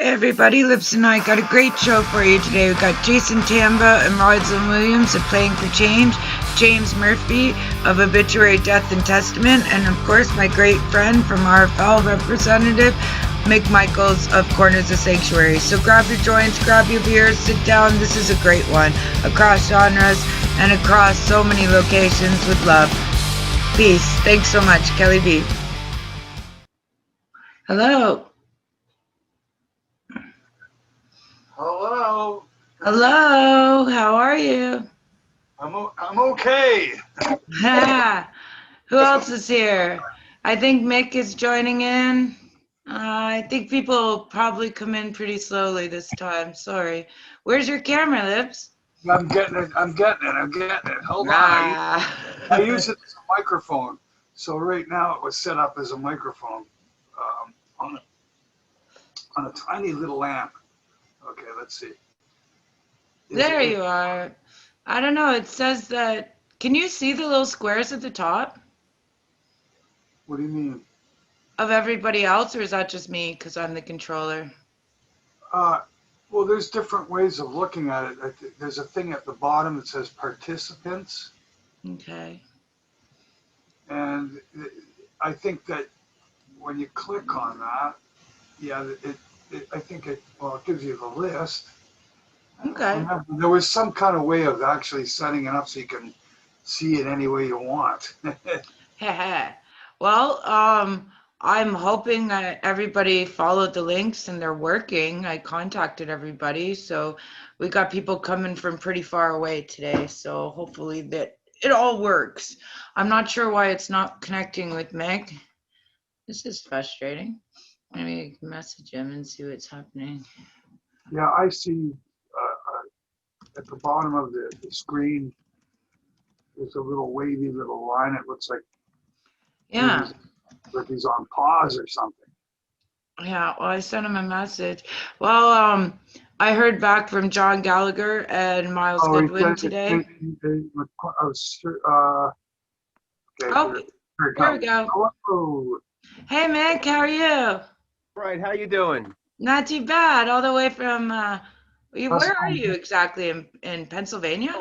Everybody, Lips and I got a great show for you today. We got Jason Tamba and Roselyn Williams of Playing for Change, James Murphy of Obituary, Death and Testament, and of course my great friend from RFL representative, Mick Michaels of Corners of Sanctuary. So grab your joints, grab your beers, sit down. This is a great one. Across genres and across so many locations with love. Peace. Thanks so much, Kelly B. Hello. Hello. Hello. How are you? I'm okay. Who else is here? I think Mick is joining in. I think people will probably come in pretty slowly this time. Sorry. Where's your camera, Lips? I'm getting it. Hold on. I use it as a microphone. So right now it was set up as a microphone on a tiny little lamp. Okay, let's see. There you are. I don't know. It says that. Can you see the little squares at the top What do you mean? of everybody else, or is that just me because I'm the controller? Well, there's different ways of looking at it. There's a thing at the bottom that says participants. Okay. And I think that when you click on that, yeah, I think it gives you the list. Okay. There was some kind of way of actually setting it up so you can see it any way you want. Well, I'm hoping that everybody followed the links and they're working. I contacted everybody, so we got people coming from pretty far away today. So hopefully that it all works. I'm not sure why it's not connecting with Meg. This is frustrating. Maybe message him and see what's happening. Yeah, I see at the bottom of the screen, there's a little wavy little line. It looks like Yeah. he's on pause or something. Yeah, well, I sent him a message. Well, I heard back from John Gallagher and Miles Goodwin today. Okay, Oh, here we go. Hello. Hey, Mick, how are you? Right, how you doing? Not too bad. All the way from, where are you exactly? In Pennsylvania?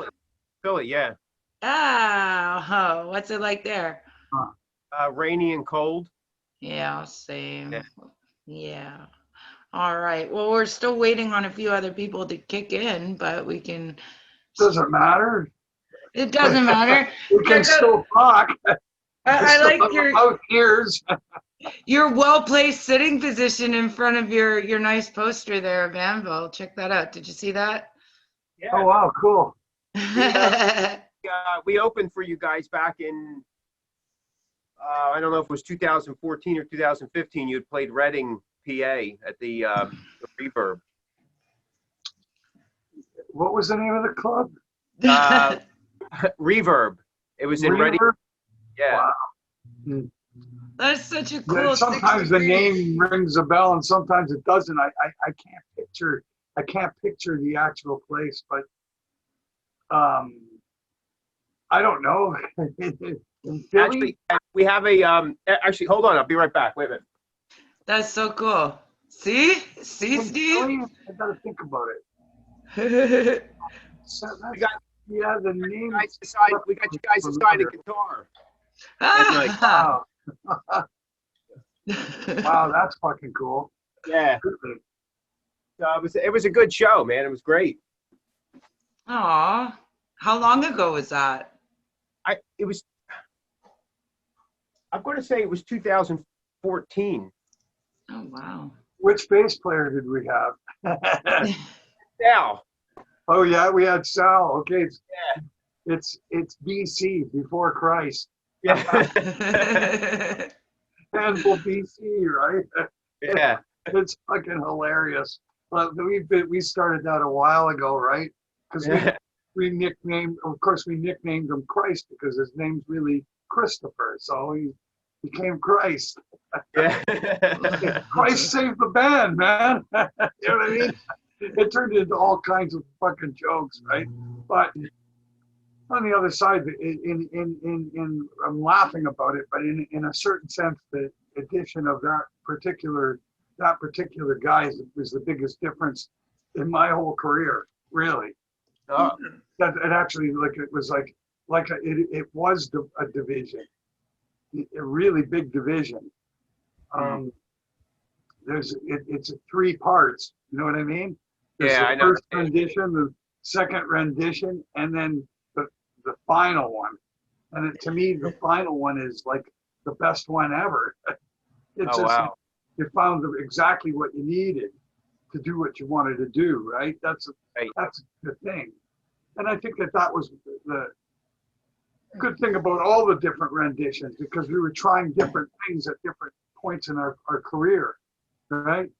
Philly, yeah. Oh, what's it like there? Rainy and cold. Yeah, same. Yeah. All right. Well, we're still waiting on a few other people to kick in, but we can. Doesn't matter. It doesn't matter. We can still talk. I like your ears. Your well-placed sitting position in front of your nice poster there of Anvil. Check that out. Did you see that? Yeah. Oh wow, cool. We opened for you guys back in I don't know if it was 2014 or 2015. You had played Reading, PA at the Reverb. What was the name of the club? Reverb. It was in Reading. Yeah. Wow. That's such a cool. Sometimes the name rings a bell and sometimes it doesn't. I can't picture the actual place, but I don't know. Actually, we have a actually hold on, I'll be right back. Wait a minute. That's so cool. See, Steve? I gotta think about it. We got the name. we got you guys assigned a guitar. Wow. Wow, that's fucking cool. Yeah. It was a good show, man. It was great. Aw, how long ago was that? I'm going to say it was 2014. Oh wow. Which bass player did we have? Sal. Oh yeah, we had Sal. Okay, it's BC, before Christ. Yeah. Anvil BC, right? Yeah. It's fucking hilarious. We started that a while ago, right? Because we nicknamed him Christ because his name's really Christopher, so he became Christ. Yeah. Christ saved the band, man. You know what I mean? It turned into all kinds of fucking jokes, right? But on the other side, I'm laughing about it, but in a certain sense, the addition of that particular that particular guy was the biggest difference in my whole career, really. Oh, That it actually it was it was a division, a really big division. It's 3 parts. You know what I mean? There's yeah, I the know. first rendition, the second rendition, and then the final one. And to me, the final one is like the best one ever. It's Oh, just wow. you found exactly what you needed to do what you wanted to do, right? That's Right. the thing. And I think that was the good thing about all the different renditions, because we were trying different things at different points in our career, right?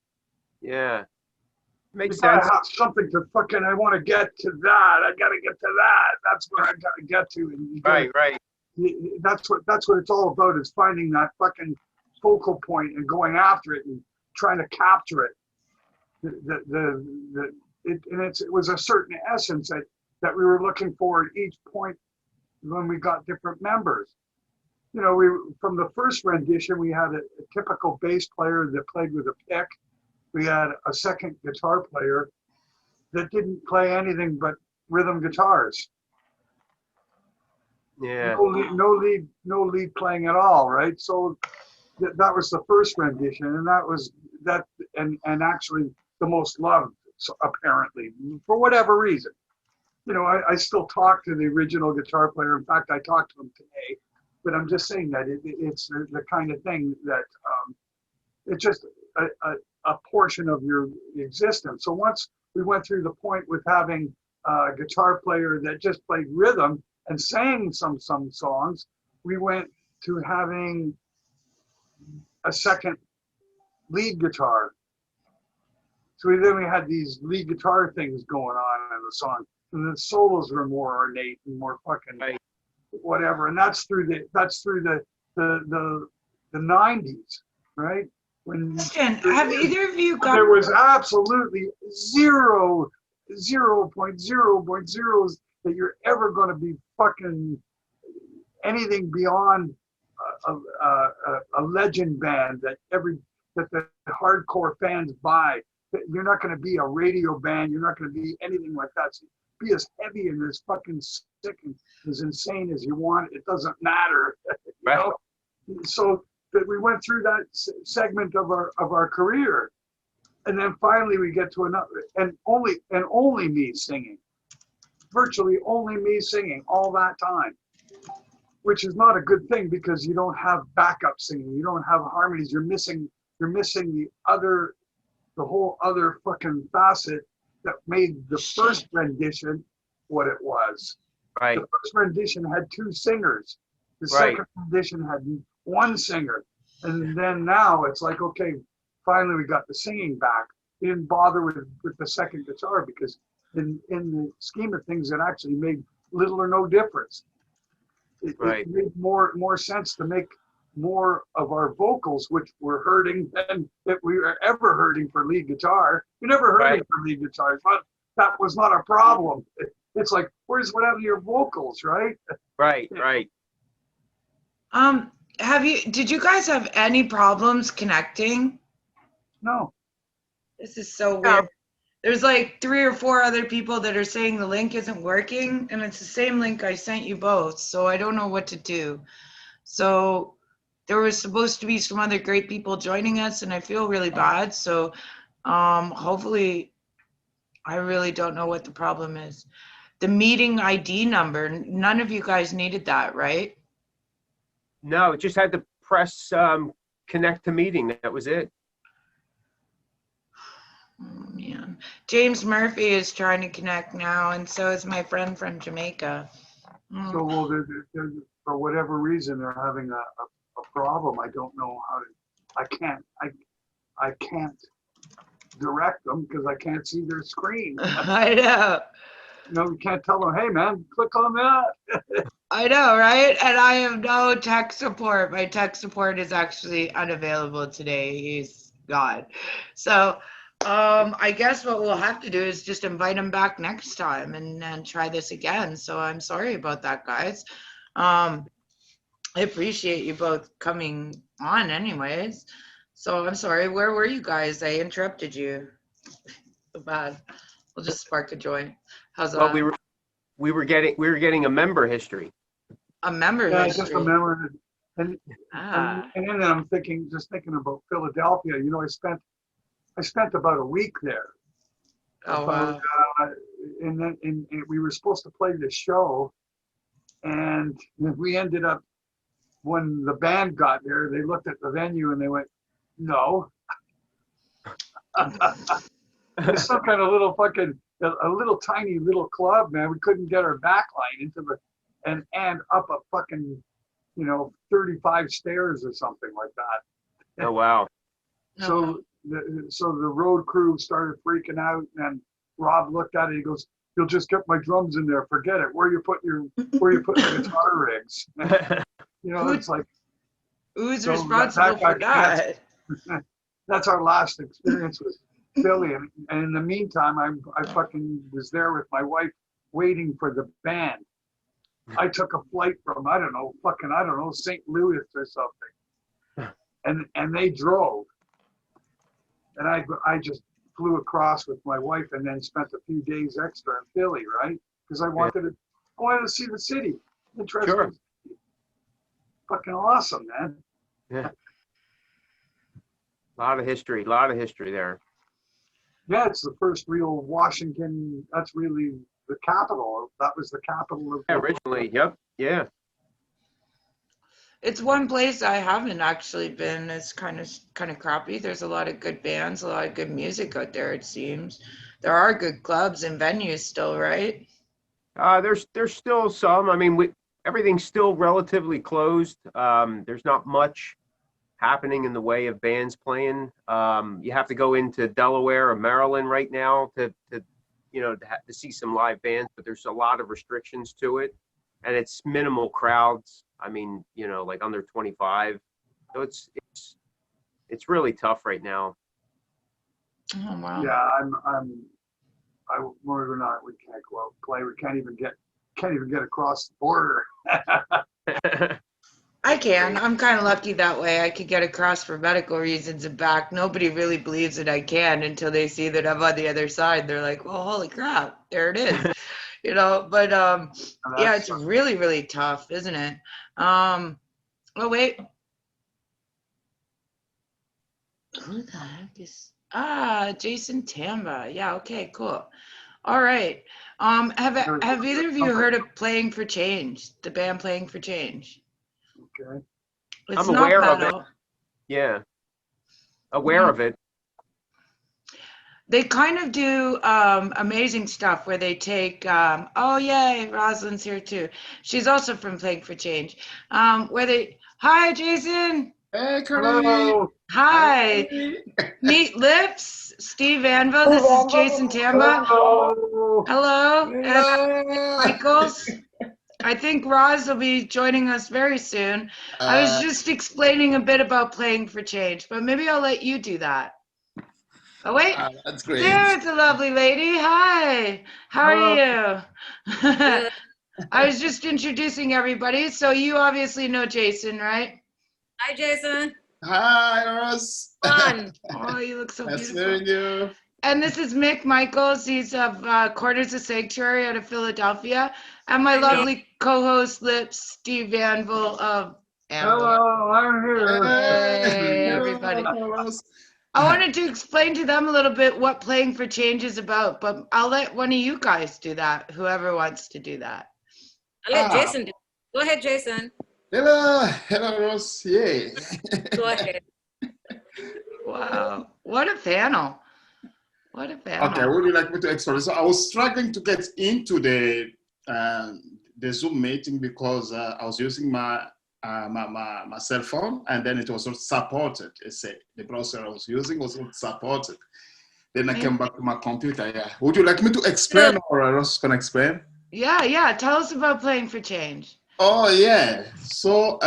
Yeah. Makes You gotta sense. have something to fucking, I want to get to that. I gotta get to that. That's where I gotta get to. And you gotta, Right. that's what it's all about, is finding that fucking focal point and going after it and trying to capture it. It was a certain essence that we were looking for at each point when we got different members. You know, from the first rendition, we had a typical bass player that played with a pick. We had a second guitar player that didn't play anything but rhythm guitars. Yeah. No lead playing at all, right? So that was the first rendition, and that was and actually the most loved, apparently, for whatever reason. You know, I still talk to the original guitar player. In fact, I talked to him today. But I'm just saying that it's the kind of thing that it's just a portion of your existence. So once we went through the point with having a guitar player that just played rhythm and sang some songs, we went to having a second lead guitar. So then we had these lead guitar things going on in the song, and the solos were more ornate and more fucking whatever. And that's through the 90s, right? When Have either of you got? there was absolutely 0.0 that you're ever going to be fucking anything beyond a legend band that the hardcore fans buy. You're not going to be a radio band. You're not going to be anything like that. So be as heavy and as fucking sick and as insane as you want. It doesn't matter. You know? So that we went through that segment of our career, and then finally we get to another, and only me singing, virtually only me singing all that time, which is not a good thing, because you don't have backup singing, you don't have harmonies, you're missing the whole other fucking facet that made the first rendition what it was. Right. The first rendition had 2 singers. The Right. second rendition had 1 singer. And then now it's like, okay, finally we got the singing back. We didn't bother with the second guitar, because in the scheme of things, it actually made little or no difference. It made more sense to make more of our vocals, which were hurting, than that we were ever hurting for lead guitar. We never hurting for lead guitars, but that was not a problem. It's like, what happened to your vocals, right? Right. Did you guys have any problems connecting? No. This is so weird. There's like 3 or 4 other people that are saying the link isn't working, and it's the same link I sent you both, so I don't know what to do. So there was supposed to be some other great people joining us, and I feel really bad. So hopefully, I really don't know what the problem is. The meeting ID number, none of you guys needed that, right? No, it just had to press connect to meeting. That was it. Oh, man. James Murphy is trying to connect now, and so is my friend from Jamaica. So, well, they're, for whatever reason, they're having a problem. I don't know how to. I can't direct them, because I can't see their screen. I know. You know, you can't tell them, hey man, click on that. I know, right? And I have no tech support. My tech support is actually unavailable today. He's gone. So I guess what we'll have to do is just invite him back next time and try this again. So I'm sorry about that, guys. I appreciate you both coming on anyways. So I'm sorry, where were you guys? I interrupted you. So bad. We'll just spark a joint. How's Well, that? we were getting a member history. A member Yeah, I just history. remember it. And Ah. and then I'm thinking about Philadelphia. I spent about a week there. Oh About wow. and then and we were supposed to play the show, and we ended up when the band got there. They looked at the venue and they went, "No, it's some kind of little fucking a little tiny little club, man. We couldn't get our back line into the and up a fucking 35 stairs or something like that." Oh wow. So so the road crew started freaking out, and Rob looked at it. He goes, "You'll just get my drums in there. Forget it. Where you put the guitar rigs?" It's like Who's so responsible that for got canceled. that? That's our last experience with Philly. And in the meantime, I fucking was there with my wife waiting for the band. I took a flight from I don't know St. Louis or something, and they drove. And I just flew across with my wife and then spent a few days extra in Philly, right? Because I wanted to see the city. Interesting. Sure. Fucking awesome, man. Yeah. A lot of history there. Yeah, it's the first real Washington. That's really the capital. That was the capital of. Yeah, originally, yep, yeah. It's one place I haven't actually been. It's kind of crappy. There's a lot of good bands, a lot of good music out there, it seems. There are good clubs and venues still, right? There's still some. I mean, everything's still relatively closed. There's not much happening in the way of bands playing. You have to go into Delaware or Maryland right now to see some live bands, but there's a lot of restrictions to it, and it's minimal crowds. I mean, like under 25. So it's really tough right now. Oh wow. Yeah, we're not. We can't go out and play. We can't even get across the border. I can. I'm kind of lucky that way. I could get across for medical reasons and back. Nobody really believes that I can until they see that I'm on the other side. They're like, "Well, holy crap, there it is." But yeah, it's really, really tough, isn't it? Oh wait. Who the heck is Jason Tamba? Yeah, okay, cool. All right. Have either of you heard of Playing for Change? The band Playing for Change? Okay. It's I'm not aware of metal. it. Yeah. Aware of it. They kind of do amazing stuff where they take oh yay, Roselyn's here too. She's also from Playing for Change. Hi Jason. Hey, Hello. Hi. Meet Lips, Steve Anvil. This is Jason Tamba. Hello. Hello. And Hello. Michaels. I think Roz will be joining us very soon. I was just explaining a bit about Playing for Change, but maybe I'll let you do that. Oh, wait. That's great. There's a lovely lady. Hi. How are you? I was just introducing everybody. So you obviously know Jason, right? Hi, Jason. Hi, Ross. Fun. Oh, you look so Nice beautiful. hearing you. And this is Mick Michaels. He's of Corners of Sanctuary out of Philadelphia. And my lovely co-host, Lips, Steve Anvil of Anvil. Hello, I'm here. Hey, everybody. I wanted to explain to them a little bit what Playing for Change is about, but I'll let one of you guys do that, whoever wants to do that. I'll let Jason do it. Go ahead, Jason. Hello, Ross. Yay. Go ahead. Wow, what a panel. What a panel. Okay, would you like me to explain? So I was struggling to get into the Zoom meeting because I was using my cell phone, and then it was not supported. The browser I was using was not supported. Then I came back to my computer. Yeah. Would you like me to explain, or Ross can explain? Yeah. Tell us about Playing for Change. Oh yeah. So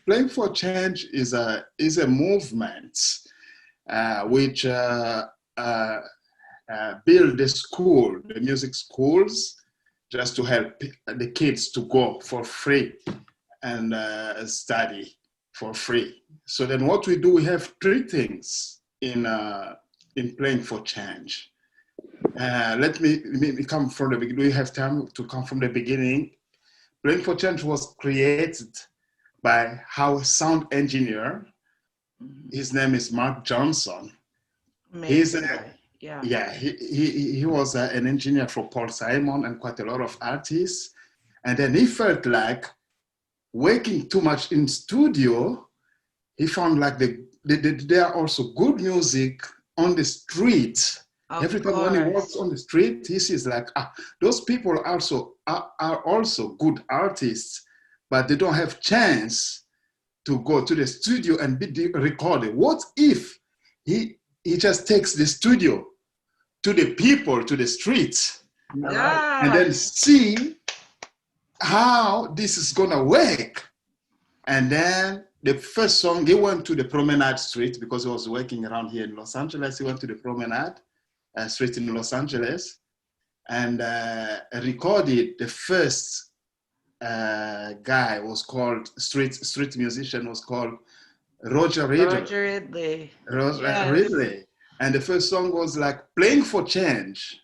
Playing for Change is a movement which build the music schools, just to help the kids to go for free and study for free. So then what we do, we have three things in Playing for Change. Let me come from the beginning. We have time to come from the beginning. Playing for Change was created by our sound engineer. His name is Mark Johnson. He's he was an engineer for Paul Simon and quite a lot of artists. And then he felt like working too much in studio. He found like there are also good music on the street. Every time when he walks on the street, he sees like, those people are also good artists, but they don't have chance to go to the studio and be recorded. What if he just takes the studio to the people, to the streets, and then see how this is gonna work? And then the first song, he went to the Promenade Street because he was working around here in Los Angeles. He went to the Promenade Street in Los Angeles and recorded the first guy was called, street musician was called Roger Ridley. Ridley. And the first song was like Playing for Change.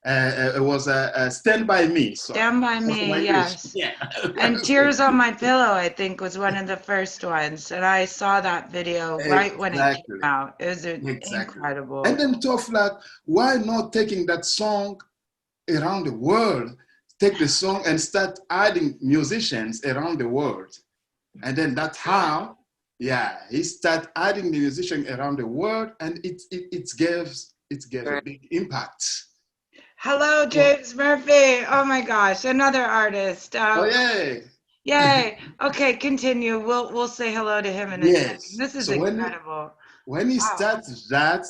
It was Stand By Me. Stand By Me, yes. Yeah. And Tears on My Pillow, I think, was one of the first ones. And I saw that video right when it came out. It was incredible. And then thought like, why not taking that song around the world? Take the song and start adding musicians around the world. And then that's how, he started adding the musician around the world, and it gave a big impact. Hello, James Murphy. Oh my gosh, another artist. Yay! Yay. Okay, continue. We'll say hello to him in a second. This is incredible. When he started that,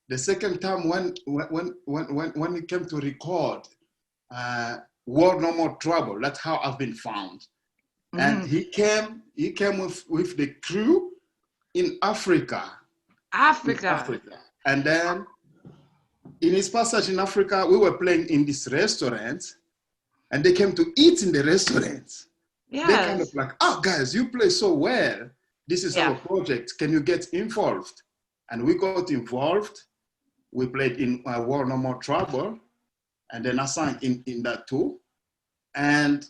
the second time when he came to record War No More Trouble, that's how I've been found. And he came with the crew in Africa. And then in his passage in Africa, we were playing in this restaurant, and they came to eat in the restaurant. They kind of like, guys, you play so well. This is our project. Can you get involved? And we got involved. We played in War No More Trouble, and then I sang in that too. And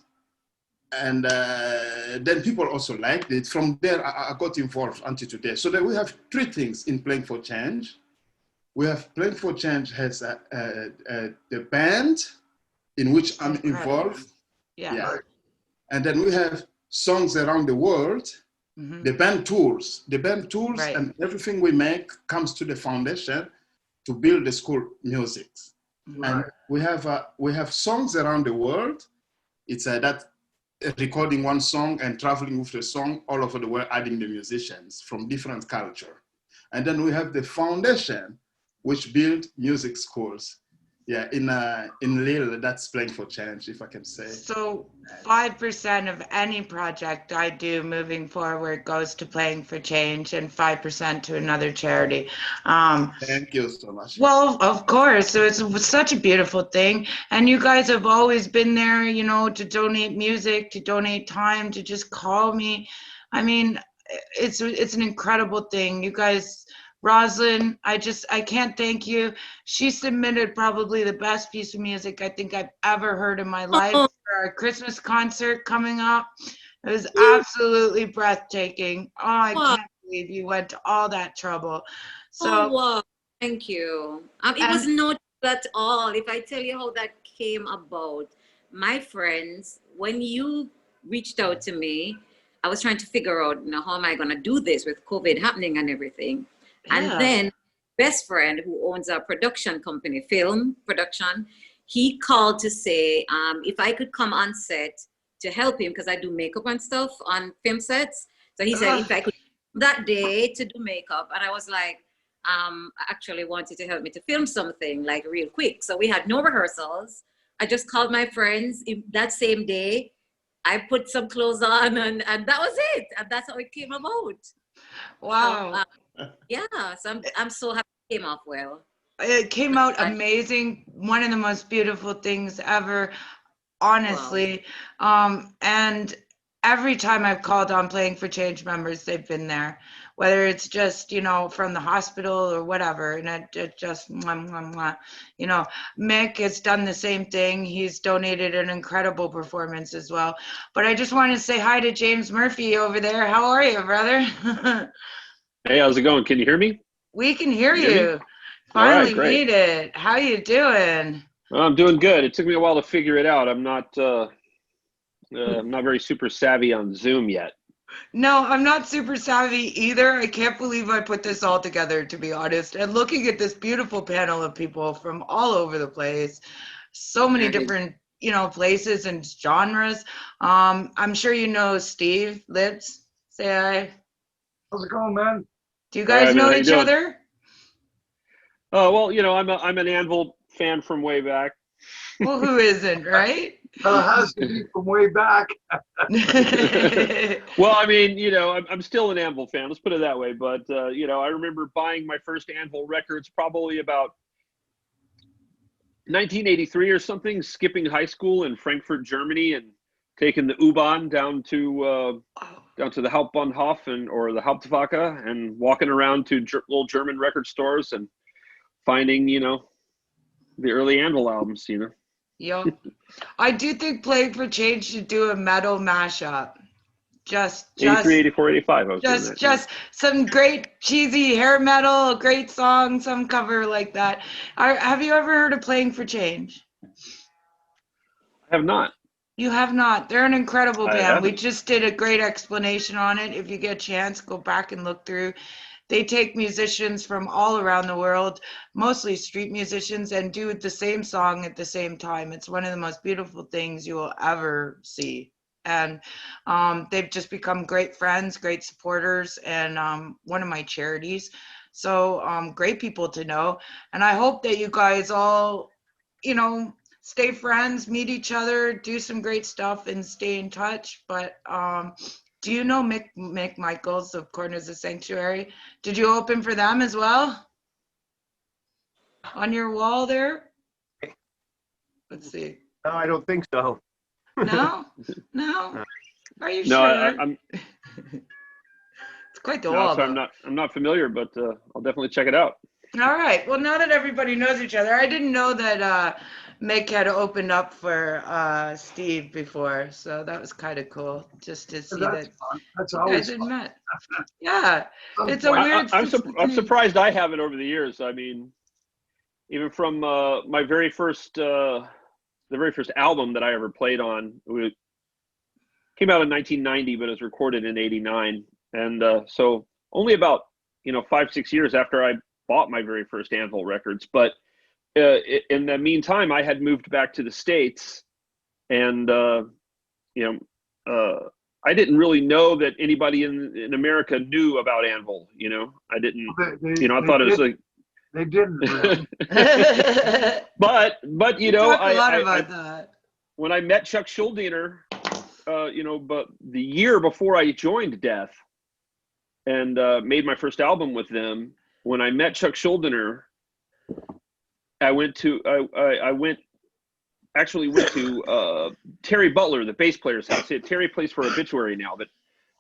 then people also liked it. From there, I got involved until today. So then we have three things in Playing for Change. We have Playing for Change has the band in which I'm involved. And then we have Songs Around the World. The band tours. And everything we make comes to the foundation to build the school music. And we have Songs Around the World. It's that recording one song and traveling with the song all over the world, adding the musicians from different culture. And then we have the foundation, which build music schools. In Lille, that's Playing for Change, if I can say. So 5% of any project I do moving forward goes to Playing for Change, and 5% to another charity. Thank you so much. Well, of course. So it's such a beautiful thing. And you guys have always been there, to donate music, to donate time, to just call me. I mean, it's an incredible thing. You guys... Roselyn, I can't thank you. She submitted probably the best piece of music I think I've ever heard in my life for our Christmas concert coming up. It was absolutely breathtaking. Oh, I can't believe you went to all that trouble. So, wow. Thank you. It was not at all. If I tell you how that came about, my friends, when you reached out to me, I was trying to figure out, how am I going to do this with COVID happening and everything. And then best friend who owns a production company, film production, he called to say if I could come on set to help him, because I do makeup and stuff on film sets. So he said if I could that day to do makeup. And I was like, I actually wanted to help me to film something like real quick. So we had no rehearsals. I just called my friends that same day. I put some clothes on and that was it. And that's how it came about. Wow. So I'm so happy it came off well. It came out amazing. One of the most beautiful things ever, honestly. And every time I've called on Playing for Change members, they've been there, whether it's just, from the hospital or whatever. And it just, mwah, mwah, mwah. Mick has done the same thing. He's donated an incredible performance as well. But I just want to say hi to James Murphy over there. How are you, brother? Hey, how's it going? Can you hear me? We can hear Can you hear me? you. All right, Finally great. made it. How you doing? Well, I'm doing good. It took me a while to figure it out. I'm not very super savvy on Zoom yet. No, I'm not super savvy either. I can't believe I put this all together, to be honest. And looking at this beautiful panel of people from all over the place, so many different, places and genres. I'm sure you know Steve Lips. Say hi. How's it going, man? Do you All guys right, man. know How you each doing? other? Oh, well, I'm an Anvil fan from way back. Well, who isn't, right? Has to be from way back. Well, I mean, I'm still an Anvil fan. Let's put it that way. But I remember buying my first Anvil records probably about 1983 or something, skipping high school in Frankfurt, Germany, and taking the U-Bahn down to the Hauptbahnhof or the Hauptwache and walking around to little German record stores and finding, the early Anvil albums, Yep. I do think Playing for Change should do a metal mashup. Just 83, 84, 85. I was doing that. just some great cheesy hair metal, a great song, some cover like that. Have you ever heard of Playing for Change? I have not. You have not. They're an incredible I band. We haven't. just did a great explanation on it. If you get a chance, go back and look through. They take musicians from all around the world, mostly street musicians, and do the same song at the same time. It's one of the most beautiful things you will ever see. And they've just become great friends, great supporters, and one of my charities. So great people to know. And I hope that you guys all, stay friends, meet each other, do some great stuff, and stay in touch. But do you know Mick Michaels of Corners of Sanctuary? Did you open for them as well? On your wall there? Let's see. No, I don't think so. No? No? Are you No, sure? I'm It's quite the no, wall, so though. I'm not familiar, but I'll definitely check it out. All right. Well, now that everybody knows each other, I didn't know that Mick had opened up for Steve before, so that was kind of cool just to see that Fun. That's you always guys had fun. met. Yeah, it's a Well, weird. I'm surprised I haven't over the years. I mean, even from my very first the very first album that I ever played on, it came out in 1990, but it was recorded in '89, and so only about 5-6 years after I bought my very first Anvil records. But in the meantime, I had moved back to the States, and I didn't really know that anybody in America knew about Anvil. I didn't. I thought it was like. They didn't really. but We talk a lot about that. When I met Chuck Schuldiner, but the year before I joined Death and made my first album with them, when I met Chuck Schuldiner, I went to Terry Butler, the bass player's house. Terry plays for Obituary now, but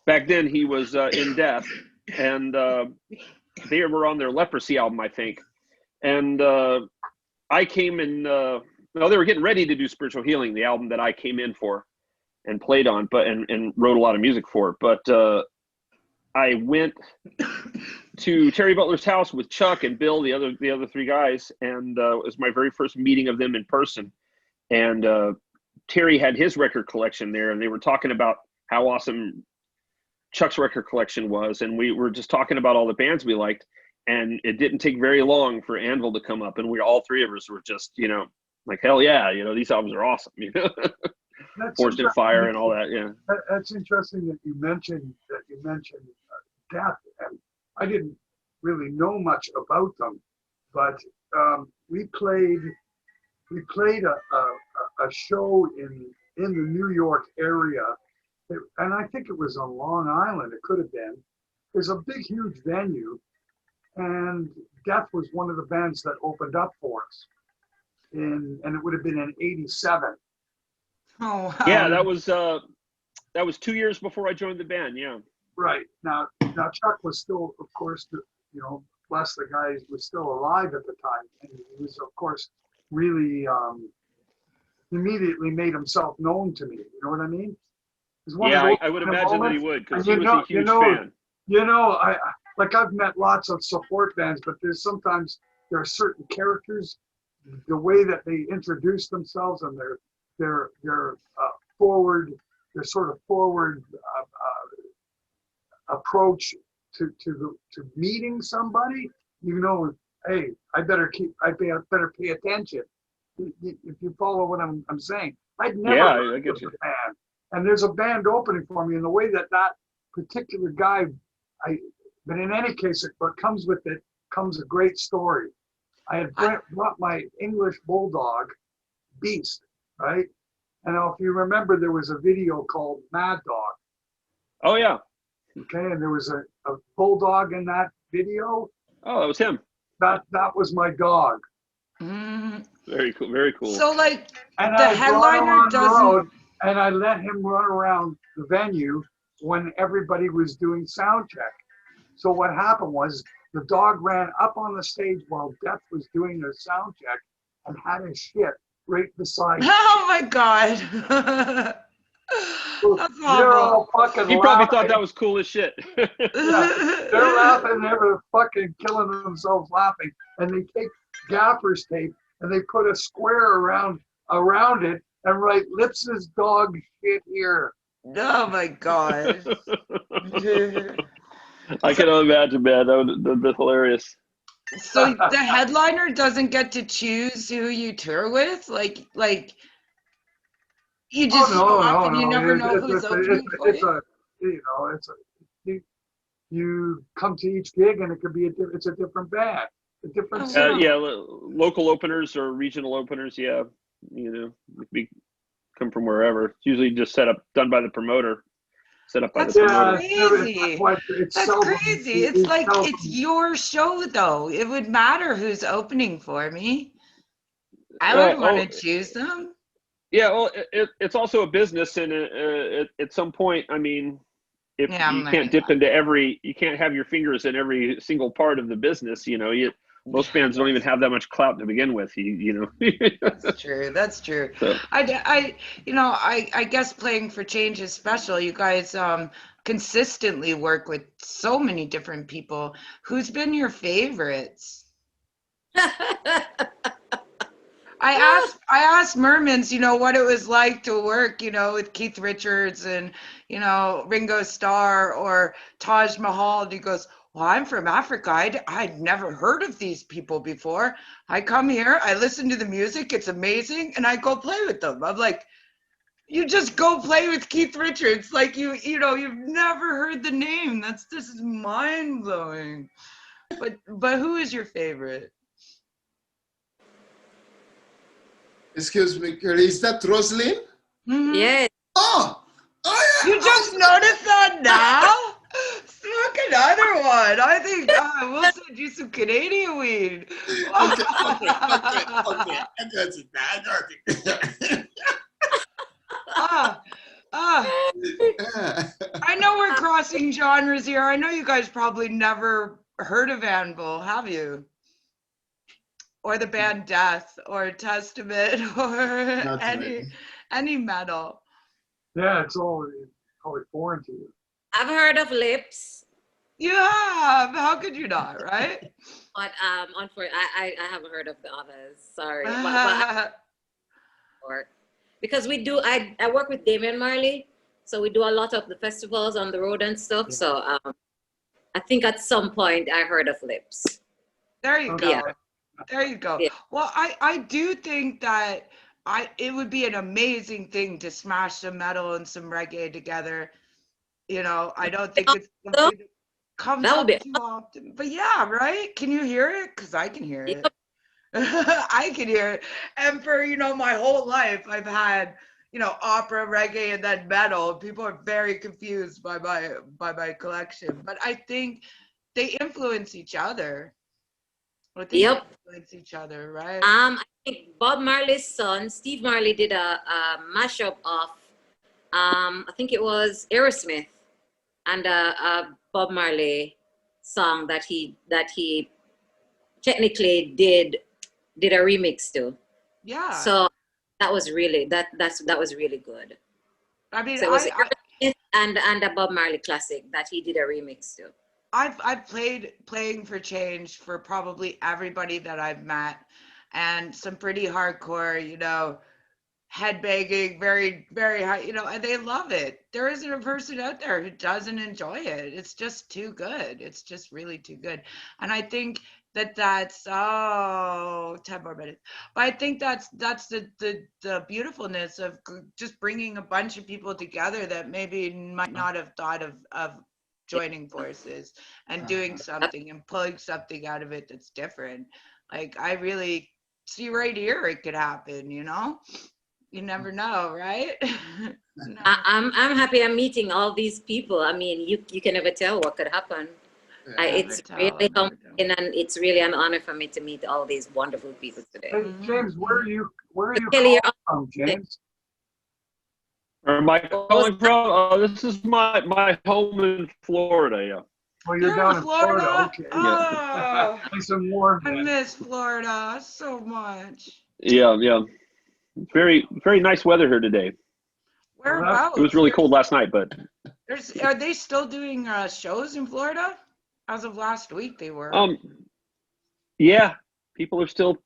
back then he was in Death, and they were on their Leprosy album, I think. And I came in. They were getting ready to do Spiritual Healing, the album that I came in for and played on, and wrote a lot of music for. But I went to Terry Butler's house with Chuck and Bill, the other three guys, and it was my very first meeting of them in person. And Terry had his record collection there, and they were talking about how awesome Chuck's record collection was, and we were just talking about all the bands we liked. And it didn't take very long for Anvil to come up, and all three of us were just, like, hell yeah, these albums are awesome, Forged in Fire and all that, yeah. That's interesting that you mentioned Death, and I didn't really know much about them, but we played a show in the New York area, and I think it was on Long Island. It could have been. There's a big, huge venue, and Death was one of the bands that opened up for us, and it would have been in '87. Oh, wow. Yeah, that was That was 2 years before I joined the band. Yeah. Right. Now Chuck was still, of course, you know, bless the guy, was still alive at the time. And he was, of course, really immediately made himself known to me. You know what I mean? It was one of Yeah, those I would kind of imagine that he moments. would, because And he was a huge fan. You know, I've met lots of support bands, but sometimes there are certain characters, the way that they introduce themselves and their forward, their sort of forward approach to meeting somebody. You know, hey, I better pay attention. If you follow what I'm saying, I'd never Yeah, heard I of get the you. band, and there's a band opening for me, and the way that particular guy, but in any case, what comes with it comes a great story. I had brought my English bulldog, Beast, right? And now, if you remember, there was a video called Mad Dog. Oh yeah. Okay, and there was a bulldog in that video. Oh, that was him. That was my dog. Very cool. Very cool. So like And the I brought him headliner on the doesn't. road, and I let him run around the venue when everybody was doing sound check. So what happened was the dog ran up on the stage while Death was doing their sound check and had his shit right beside him. Oh my God. That's They're awful. all fucking He probably laughing. thought that was cool as shit. Yeah, they're laughing. They're fucking killing themselves laughing. And they take gaffer's tape and they put a square around it and write Lips's dog shit here. Oh my God. I can imagine, man. That'd be hilarious. So the headliner doesn't get to choose who you tour with? Like you just show up and you never know who's opening for you? You come to each gig and it could be it's a different band, a different sound. Yeah, local openers or regional openers. Yeah, you know, we come from wherever. It's usually just done by the promoter. Set up by the promoter. Crazy. That's crazy. It's like it's your show though. It would matter who's opening for me. I would want to choose them. Yeah, well, it's also a business, and at some point, I mean, if you can't dip into you can't have your fingers in every single part of the business. You know, most bands don't even have that much clout to begin with. You know. That's true. That's true. So. I guess playing for change is special. You guys consistently work with so many different people. Who's been your favorites? I asked Mermans, you know, what it was like to work, you know, with Keith Richards and, you know, Ringo Starr or Taj Mahal. And he goes, well, I'm from Africa. I'd never heard of these people before. I come here, I listen to the music, it's amazing, and I go play with them. I'm like, you just go play with Keith Richards, like you know, you've never heard the name. This is mind blowing. But who is your favorite? Excuse me, is that Roselyn? Mm-hmm. Yes. Oh, yeah. You just noticed that now? Smoke another one. I think we'll send you some Canadian weed. Okay. I got it. I know we're crossing genres here. I know you guys probably never heard of Anvil, have you? Or the band Death, or Testament, or any metal. Yeah, it's all probably foreign to you. I've heard of Lips. You have. How could you not, right? But unfortunately, I haven't heard of the others. Sorry. Because I work with Damian Marley, so we do a lot of the festivals on the road and stuff. Yeah. So I think at some point I heard of Lips. There you go. Yeah. There you go. Yeah. Well, I do think that it would be an amazing thing to smash some metal and some reggae together. You know, I don't think it's something that comes up too often. But yeah, right? Can you hear it? Because I can hear it. I can hear it. And for, you know, my whole life, I've had, you know, opera, reggae, and then metal. People are very confused by my collection. But I think they influence each other. Influence each other, right? I think Bob Marley's son, Steve Marley, did a mashup of I think it was Aerosmith and a Bob Marley song that he technically did a remix to. Yeah. So that was really that was really good. I mean, So it was Aerosmith and a Bob Marley classic that he did a remix to. I've playing for change for probably everybody that I've met, and some pretty hardcore, you know, headbanging, very, very high, you know, and they love it. There isn't a person out there who doesn't enjoy it. It's just too good. It's just really too good. And I think that's 10 more minutes. But I think that's the beautifulness of just bringing a bunch of people together that maybe might not have thought of joining forces and doing something and pulling something out of it that's different. Like I really see right here it could happen, you know? You never know, right? No. I'm happy I'm meeting all these people. I mean, you can never tell what could happen. It's really humbling, and it's really an honor for me to meet all these wonderful people today. Hey, James, where are you Kelly, calling from, James? Where am I calling from? This is my home in Florida. Yeah. Well, You're down in Florida? Okay. Oh, Nice and warm. I miss Florida so much. Yeah. Very nice weather here today. Whereabouts? It was really cold last night, but Are they still doing shows in Florida? As of last week, they were. yeah, people are still.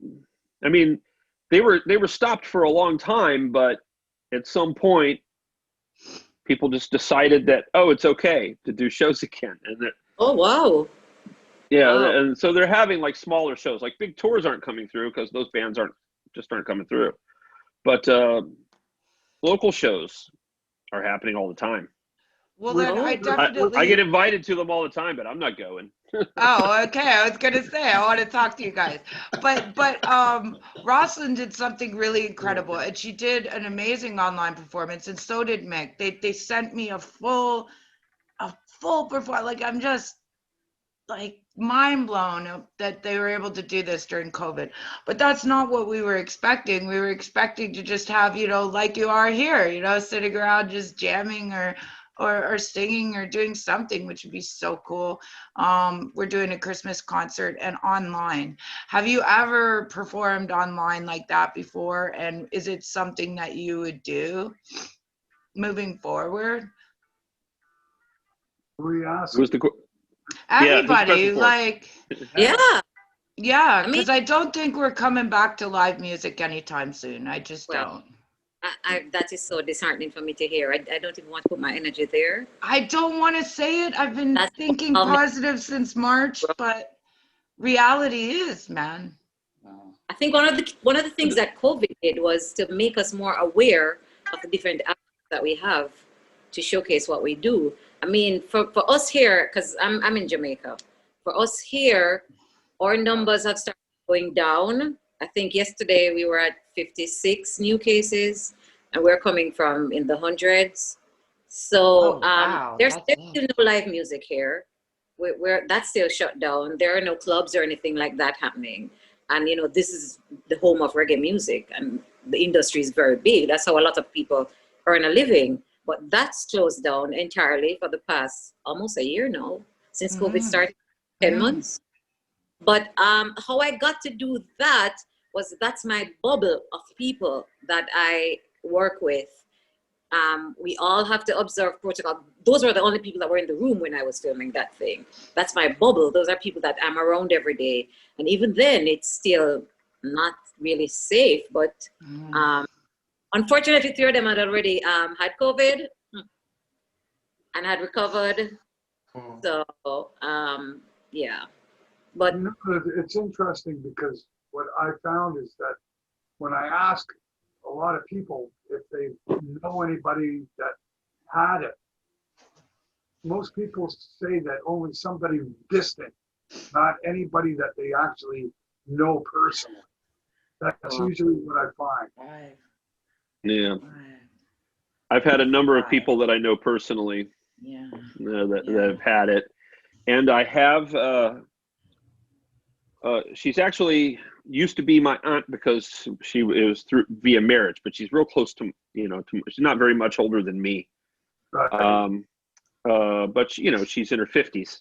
I mean, they were stopped for a long time, but at some point, people just decided that it's okay to do shows again, and that. Oh wow. Yeah, Wow. and so they're having like smaller shows, like big tours aren't coming through because those bands aren't coming through, but local shows are happening all the time. Well, then I I definitely. get invited to them all the time, but I'm not going. Oh, okay. I was gonna say I want to talk to you guys, but Roselyn did something really incredible, and she did an amazing online performance, and so did Mick. They sent me a full performance. Like I'm just like mind blown that they were able to do this during COVID. But that's not what we were expecting. We were expecting to just have, you know, like you are here, you know, sitting around just jamming or singing or doing something, which would be so cool. We're doing a Christmas concert and online. Have you ever performed online like that before? And is it something that you would do moving forward? We asked. Who's the Everybody, yeah, like, Yeah. because I don't think we're coming back to live music anytime soon. I just don't. That is so disheartening for me to hear. I don't even want to put my energy there. I don't want to say it. I've been thinking positive since March, but reality is, man. I think one of the things that COVID did was to make us more aware of the different aspects that we have to showcase what we do. I mean, for us here, because I'm in Jamaica, for us here, our numbers have started going down. I think yesterday we were at 56 new cases, and we're coming from in the hundreds. So there's still no live music here. That's still shut down. There are no clubs or anything like that happening. And you know, this is the home of reggae music, and the industry is very big. That's how a lot of people earn a living. But that's closed down entirely for the past almost a year now, since COVID started, 10 months. But how I got to do that was that's my bubble of people that I work with. We all have to observe protocol. Those were the only people that were in the room when I was filming that thing. That's my bubble. Those are people that I'm around every day. And even then, it's still not really safe. But unfortunately, 3 of them had already had COVID and had recovered. So, yeah. But you know, it's interesting because what I found is that when I ask a lot of people if they know anybody that had it, most people say that only somebody distant, not anybody that they actually know personally. That's usually what I find. Yeah. I've had a number of people that I know personally that have had it. And I have, she's actually used to be my aunt because it was through via marriage, but she's real close to, she's not very much older than me. Right. But she's in her 50s,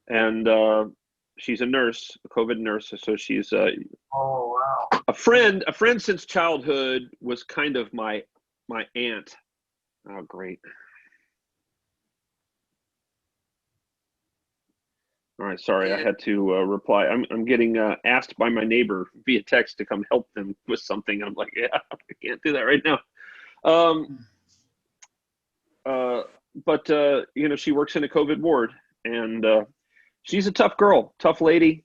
and she's a nurse, a COVID nurse. So she's Oh, wow. a friend since childhood. Was kind of my aunt. Oh, great. All right, sorry, I had to reply. I'm getting asked by my neighbor via text to come help them with something. I'm like, yeah, I can't do that right now. But she works in a COVID ward, and she's a tough girl, tough lady.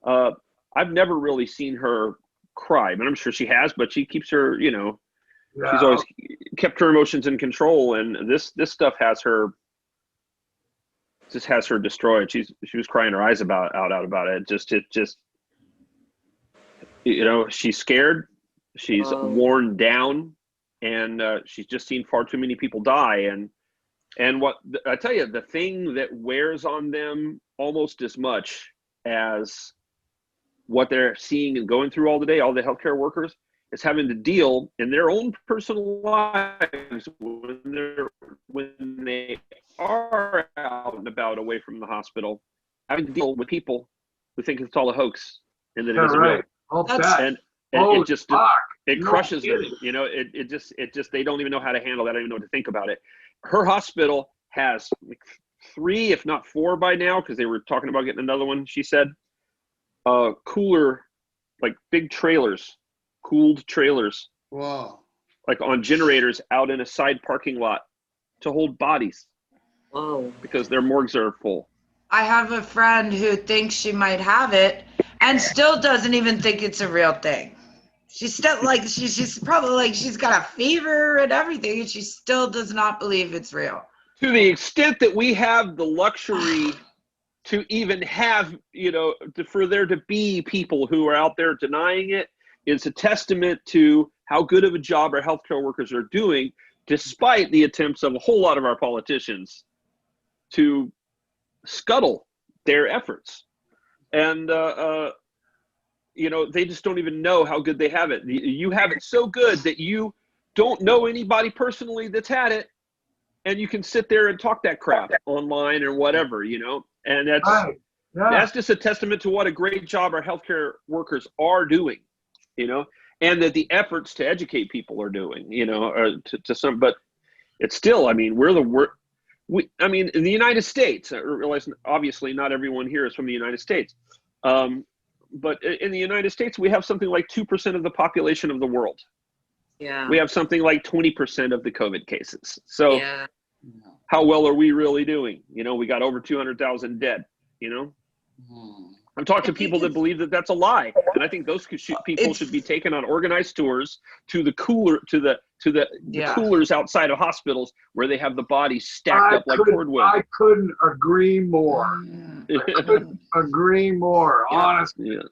I've never really seen her cry, but I'm sure she has. But she keeps her, she's always kept her emotions in control, and this stuff has her. Just has her destroyed. She was crying her eyes out about it. She's scared. She's worn down, and she's just seen far too many people die. And what I tell you, the thing that wears on them almost as much as what they're seeing and going through all the day, all the healthcare workers, is having to deal in their own personal lives when they are out and about away from the hospital, having to deal with people who think it's all a hoax and that it isn't real. And it crushes them. It just they don't even know how to handle that. They don't even know what to think about it. Her hospital has like 3, if not 4 by now, because they were talking about getting another one. She said, cooler, like big trailers, cooled trailers. Wow. Like on generators out in a side parking lot to hold bodies. Whoa. Because their morgues are full. I have a friend who thinks she might have it and still doesn't even think it's a real thing. She's still like, she's probably like, she's got a fever and everything, and she still does not believe it's real. To the extent that we have the luxury to even have, for there to be people who are out there denying it, is a testament to how good of a job our healthcare workers are doing, despite the attempts of a whole lot of our politicians to scuttle their efforts. And, they just don't even know how good they have it. You have it so good that you don't know anybody personally that's had it, and you can sit there and talk that crap online or whatever, and that's just a testament to what a great job our healthcare workers are doing, and that the efforts to educate people are doing, to some, but it's still, I mean, in the United States, I realize obviously not everyone here is from the United States. But in the United States, we have something like 2% of the population of the world. Yeah. We have something like 20% of the COVID cases. So how well are we really doing? We got over 200,000 dead, I'm talking to people that believe that that's a lie. And I think those people should be taken on organized tours to the coolers outside of hospitals where they have the bodies stacked up like cordwood. I couldn't agree more. Honestly. Yeah.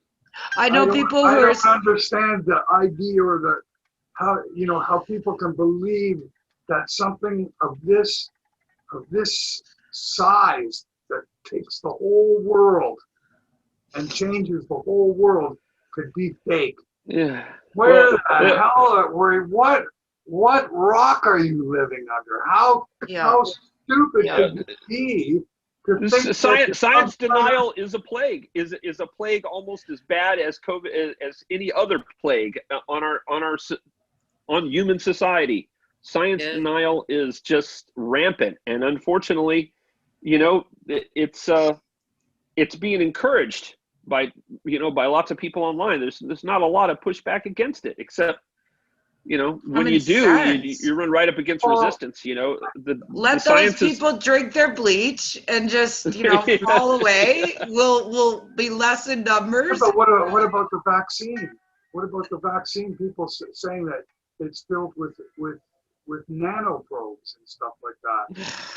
I know people who I don't understand the idea or how people can believe that something of this size that takes the whole world and changes the whole world could be fake. Yeah. Where the hell what rock are you living under? How stupid could you be? Science denial is a plague. Is a plague almost as bad as COVID, as any other plague on human society. Science denial is just rampant, and unfortunately, it's being encouraged by lots of people online. There's not a lot of pushback against it, except when you do, you run right up against resistance. Let those people drink their bleach and just fall away. We'll be less in numbers. But what about the vaccine? What about the vaccine? People saying that it's filled with nanoprobes and stuff like that,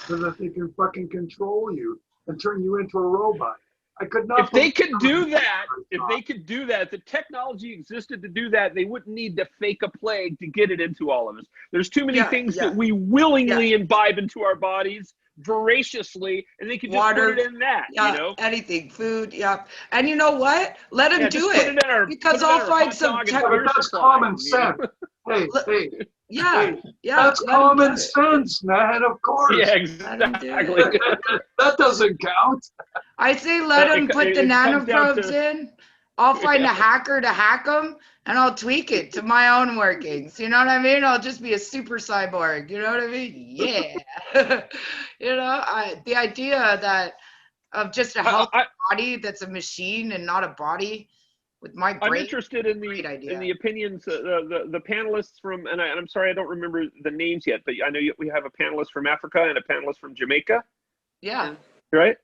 so that they can fucking control you and turn you into a robot. I could not. If they could do that, if the technology existed to do that, they wouldn't need to fake a plague to get it into all of us. There's too many things that we willingly imbibe into our bodies voraciously, and they could just Water. put it in that, Yeah, you know? anything, food, yeah. And you know what? Let him Yeah, do just put it. it in our, Because put it in I'll our find hot some dog and Yeah, but beer that's supply, common you know? sense. Hey, hey, Yeah, hey, yeah. that's let him do common it. sense, man. Of course. Yeah, Let him do exactly. it. That doesn't count. I say let him put the It comes down nanoprobes to, in. I'll find yeah. a hacker to hack them, and I'll tweak it to my own workings. You know what I mean? I'll just be a super cyborg. You know what I mean? Yeah. You know, the idea that of just a healthy body that's a machine and not a body with my I'm brain. interested in Great idea. the opinions, the panelists from, and I'm sorry I don't remember the names yet, but I know we have a panelist from Africa and a panelist from Jamaica, Yeah. right?